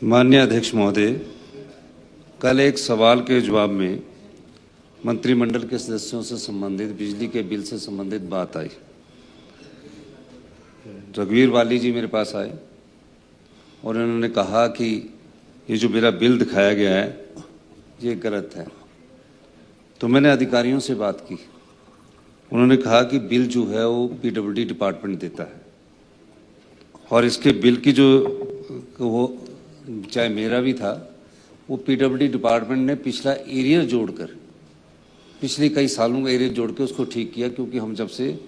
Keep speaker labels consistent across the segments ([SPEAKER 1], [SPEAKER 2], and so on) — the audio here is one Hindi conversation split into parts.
[SPEAKER 1] माननीय अध्यक्ष महोदय, कल एक सवाल के जवाब में मंत्रिमंडल के सदस्यों से संबंधित बिजली के बिल से संबंधित बात आई। रघुवीर वाली जी मेरे पास आए और उन्होंने कहा कि ये जो मेरा बिल दिखाया गया है ये गलत है। तो मैंने अधिकारियों से बात की, उन्होंने कहा कि बिल जो है वो पीडब्ल्यूडी डिपार्टमेंट देता है और इसके बिल की जो वो चाहे मेरा भी था वो पीडब्ल्यूडी डिपार्टमेंट ने पिछला एरियर जोड़कर, पिछले कई सालों का एरियर जोड़ के उसको ठीक किया, क्योंकि हम जब से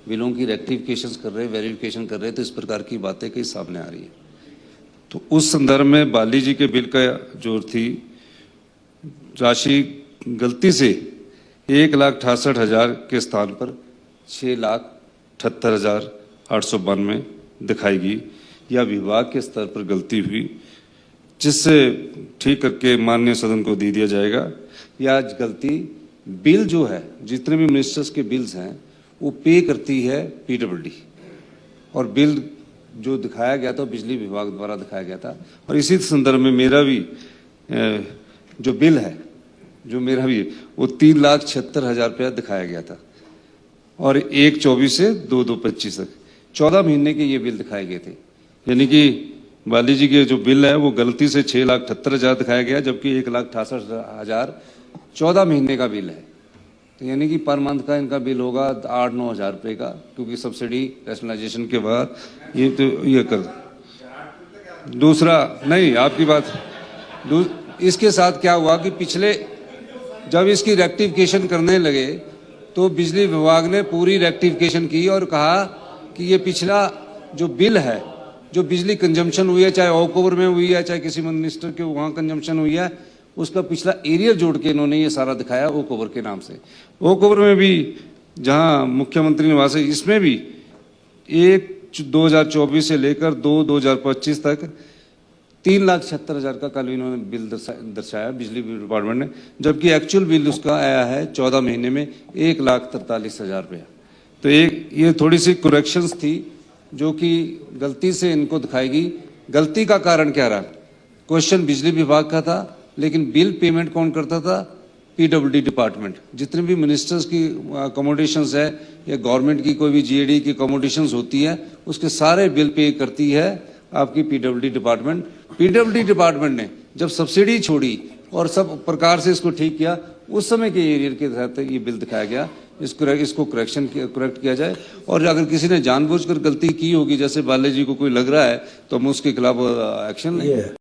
[SPEAKER 1] बिलों की रेक्टिफिकेशंस कर रहे, वेरिफिकेशन कर रहे, तो इस प्रकार की बातें कई सामने आ रही है। तो उस संदर्भ में बाली जी के बिल का जो थी राशि गलती से 1,68,000 के स्थान पर 6,78,892 दिखाई गई। यह विभाग के स्तर पर गलती हुई, जिससे ठीक करके माननीय सदन को दे दिया जाएगा। यह आज गलती बिल जो है, जितने भी मिनिस्टर्स के बिल्स हैं वो पे करती है पीडब्ल्यूडी, और बिल जो दिखाया गया था बिजली विभाग द्वारा दिखाया गया था। और इसी संदर्भ में मेरा भी जो बिल है, जो मेरा भी वो 3,76,000 रुपया दिखाया गया था, और 1/24 से 2/25 तक 14 महीने के ये बिल दिखाए गए थे। यानी कि बाली जी के जो बिल है वो गलती से 6,78,000 दिखाया गया, जबकि 1,68,000 14 महीने का बिल है। तो यानी कि पर मंथ का इनका बिल होगा 8-9 हज़ार रुपये का, क्योंकि सब्सिडी रैशनलाइजेशन के बाद ये तो ये कर। दूसरा नहीं, आपकी बात इसके साथ क्या हुआ कि पिछले जब इसकी रेक्टिफिकेशन करने लगे तो बिजली विभाग ने पूरी रेक्टिफिकेशन की और कहा कि ये पिछला जो बिल है, जो बिजली कंजम्पशन हुई है, चाहे ओवर में हुई है, चाहे किसी मिनिस्टर के वहाँ कंजम्पशन हुई है, उसका पिछला एरियर जोड़ के इन्होंने ये सारा दिखाया ओवर के नाम से। ओवर में भी जहाँ मुख्यमंत्री निवास है, इसमें भी 1/2024 से लेकर 2/2025 तक 3,76,000 का कल इन्होंने बिल दर्शाया बिजली डिपार्टमेंट ने, जबकि एक्चुअल बिल उसका आया है 14 महीने में 1,43,000 रुपया। तो ये थोड़ी सी करेक्शंस थी जो कि गलती से इनको दिखाएगी। गलती का कारण क्या रहा? क्वेश्चन बिजली विभाग का था, लेकिन बिल पेमेंट कौन करता था? PWD department. जितने भी मिनिस्टर्स की अकोमोडेशंस है या गवर्नमेंट की कोई भी जीएडी की अकोमोडेशंस होती है, उसके सारे बिल पे करती है आपकी पीडब्ल्यूडी डिपार्टमेंट। पीडब्ल्यूडी डिपार्टमेंट ने जब सब्सिडी छोड़ी और सब प्रकार से इसको ठीक किया, उस समय के एरियर के तहत ये बिल दिखाया गया। इसको करेक्ट किया जाए, और अगर किसी ने जानबूझकर गलती की होगी, जैसे बाले जी को कोई लग रहा है, तो हम उसके खिलाफ एक्शन लेंगे।